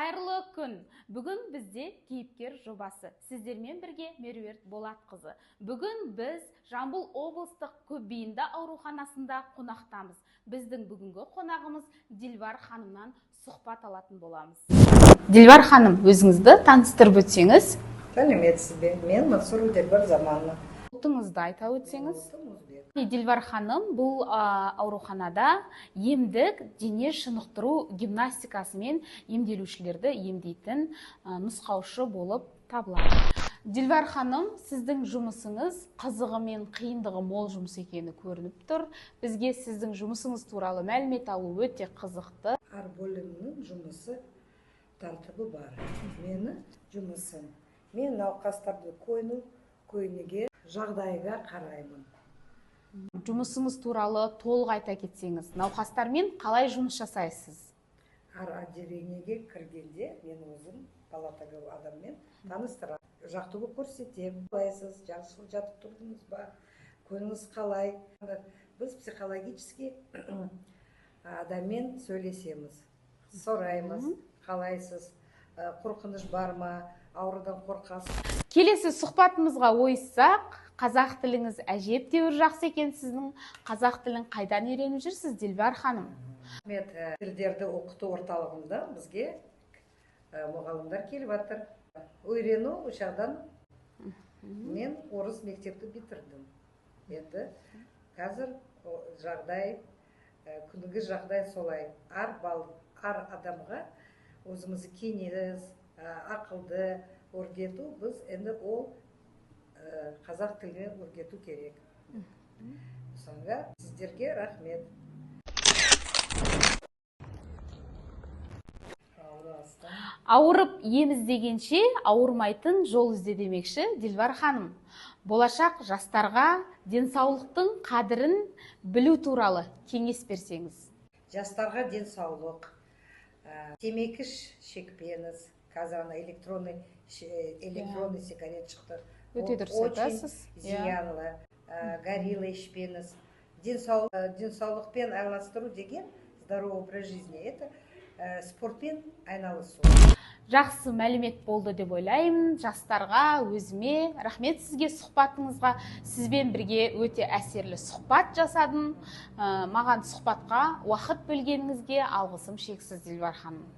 Қайырлы күн. Бүгін бізде кейіпкер жобасы. Сіздермен бірге Меруерт Болатқызы. Бүгін біз Жамбыл облыстық көпбейінді ауруханасында қонақтамыз. Біздің бүгінгі қонағымыз Дилбар ханымнан сұхбат алатын боламыз. Дилбар ханым, өзіңізді таныстырып өтсеңіз? Сәлеметсіз бе? Мен Мансур Дилбар Заманова. Ұлтыңызды айта өтсеңіз? Дилбар ханым бұл ауруханада емдік дене шынықтыру гимнастикасымен емделушілерді емдейтін нұсқаушы болып табылады. Дилбар ханым, сіздің жұмысыңыз қызығы мен қиындығы мол жұмыс екені көрініп тұр. Бізге сіздің жұмысыңыз туралы мәлімет алу өте қызықты. Әр бөлімнің жұмысы тәртібі бар. Мені жұмысым. Мен науқастарды көйнеге жағдайға қараймын. Жұмысыңыз туралы толық айта кетсеңіз, науқастармен қалай жұмыс жасайсыз? Әр отделениеге кіргенде мен өзім палатаға адаммен таныстырамын. Жақтығы көрсетемін. Қалайсыз, жақсы жатып тұрдыңыз ба? Көңіліңіз қалай? Біз психологически адаммен сөйлесеміз, сұраймыз, қалайсыз, қорқыныш бар ма, аурудан қорқасыз. Келесі сұхбатымызға ойыссақ, қазақ тіліңіз әжептәуір жақсы екен. Сіздің қазақ тілін қайдан үйреніп жүрсіз, Дилбар ханым? Тілдерді оқыту орталығында бізге мұғалімдер келіп жатыр. Үйрену ошағдан мен орыс мектепті бітірдім. Енді қазір жағдай, күнігі жағдай солай. Әр адамға өзімізді кеңес, ақылды өргету, біз енді ол қазақ тіліне өргету керек. Сонда сіздерге рахмет. Ауырып ем іздегенше ауырмайтын жол ізде демекші Дилбар ханым. Болашақ жастарға денсаулықтың қадірін білу туралы кеңес берсеңіз. Жастарға денсаулық, темекі шекпеңіз. Қазір электронный сигарет шықты. Өте дұрыс айтасыз. Очень зиянлы. Горилла ішпеңіз. Денсаулықпен араластыру деген здоровый образ жизни. Это спортпен айналысу. Жақсы мәлімет болды деп ойлаймын. Жастарға, өзіме рахмет сізге сұхбатыңызға. Сізбен бірге өте әсерлі сұхбат жасадым. Маған сұхбатқа уақыт бөлгеніңізге алғысым шексіз, Дилбар ханым.